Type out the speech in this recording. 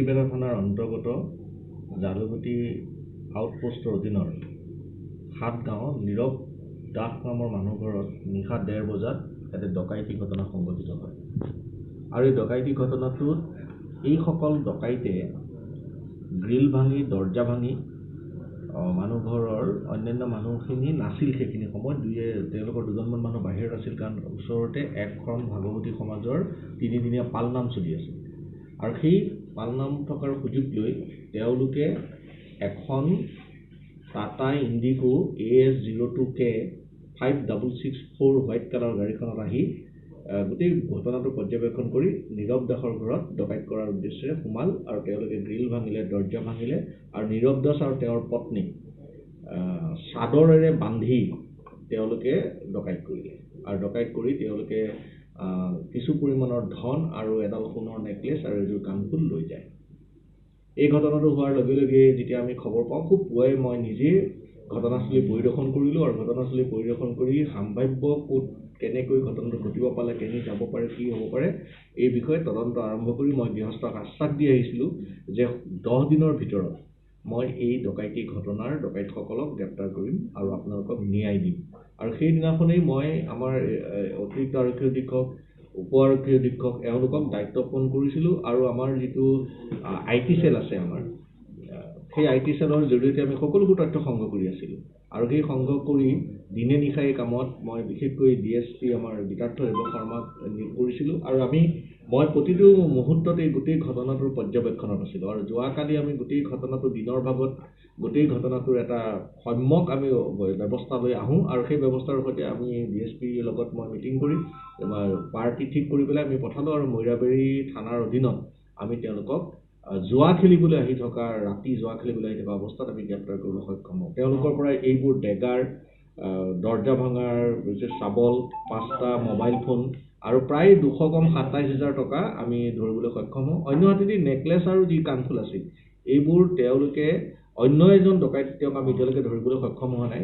বেংগিবেৰা থানাৰ অন্তৰ্গত জালুগুটি আউটপোষ্টৰ অধীনৰ 7 গাঁৱত নীৰৱ দাস নামৰ মানুহ ঘৰত নিশা 1:30 বজাত এটা ডকাইতি ঘটনা সংঘটিত হয়। আৰু এই ডকাইতি ঘটনাটোত এইসকল ডকাইতে গ্ৰিল ভাঙি দৰ্জা ভাঙি মানুহ ঘৰৰ অন্যান্য মানুহখিনি নাছিল। সেইখিনি সময়ত তেওঁলোকৰ দুজনমান মানুহ বাহিৰত আছিল, কাৰণ ওচৰতে এখন ভাগৱতী সমাজৰ 3দিনীয়া পালনাম চলি আছিল। আৰু সেই পালনাম থকাৰ সুযোগ লৈ তেওঁলোকে এখন Tata IndiGo AS02K 5664 white colour গাড়ীখনত আহি গোটেই ঘটনাটো পৰ্যবেক্ষণ কৰি নীৰৱ দাসৰ ঘৰত ডকাইত কৰাৰ উদ্দেশ্যেৰে সোমাল। আৰু তেওঁলোকে গ্ৰিল ভাঙিলে, দৰ্জা ভাঙিলে আৰু নীৰৱ দাস আৰু তেওঁৰ পত্নী চাদৰেৰে বান্ধি তেওঁলোকে ডকাইত কৰিলে। আৰু ডকাইত কৰি তেওঁলোকে কিছু পৰিমাণৰ ধন আৰু এডাল সোণৰ নেকলেছ আৰু এযোৰ কাণফুল লৈ যায়। এই ঘটনাটো হোৱাৰ লগে লগে যেতিয়া আমি খবৰ পাওঁ, খুব পুৱাই মই নিজে ঘটনাস্থলী পৰিদৰ্শন কৰিলোঁ। আৰু ঘটনাস্থলী পৰিদৰ্শন কৰি সম্ভাৱ্য ক'ত কেনেকৈ ঘটনাটো ঘটিব পালে, কেনি যাব পাৰে, কি হ'ব পাৰে, এই বিষয়ে তদন্ত আৰম্ভ কৰি মই গৃহস্থক আশ্বাস দি আহিছিলোঁ যে 10 দিনৰ ভিতৰত মই এই ডকাইতি ঘটনাৰ ডকাইতসকলক গ্ৰেপ্তাৰ কৰিম আৰু আপোনালোকক ন্যায় দিম। আৰু সেইদিনাখনেই মই আমাৰ অতিৰিক্ত আৰক্ষী অধীক্ষক, উপ আৰক্ষী অধীক্ষক এওঁলোকক দায়িত্ব অৰ্পণ কৰিছিলোঁ। আৰু আমাৰ যিটো IT চেল আছে আমাৰ, সেই IT চেলৰ জৰিয়তে আমি সকলোবোৰ তথ্য সংগ্ৰহ কৰি আছিলোঁ। আৰু সেই সংগ্ৰহ কৰি দিনে নিশাই কামত মই বিশেষকৈ DSP আমাৰ গীতাৰ্থ দেৱ শৰ্মাক নিয়োগ কৰিছিলোঁ। আৰু মই প্ৰতিটো মুহূৰ্তত এই গোটেই ঘটনাটোৰ পৰ্যবেক্ষণত আছিলোঁ। আৰু যোৱাকালি আমি গোটেই ঘটনাটো দিনৰ ভাগত গোটেই ঘটনাটোৰ এটা সম্যক আমি ব্যৱস্থা লৈ আহোঁ। আৰু সেই ব্যৱস্থাৰ সৈতে আমি DSPৰ লগত মই মিটিং কৰি পাৰ্টি ঠিক কৰি পেলাই আমি পঠালোঁ। আৰু মৈৰাবাৰী থানাৰ অধীনত আমি তেওঁলোকক জুৱা খেলিবলৈ আহি থকা অৱস্থাত আমি গ্ৰেপ্তাৰ কৰিবলৈ সক্ষম হওঁ। তেওঁলোকৰ পৰা এইবোৰ ডেগাৰ, দৰ্জা ভাঙাৰ চাবল, 5টা মোবাইল ফোন আৰু প্ৰায় 227,000 টকা আমি ধৰিবলৈ সক্ষম হওঁ। অন্য হাতেদি নেকলেছ আৰু যি কাণফুল আছিল, এইবোৰ তেওঁলোকে অন্য এজন ডকাইত তেওঁক আমি এতিয়ালৈকে ধৰিবলৈ সক্ষম হোৱা নাই।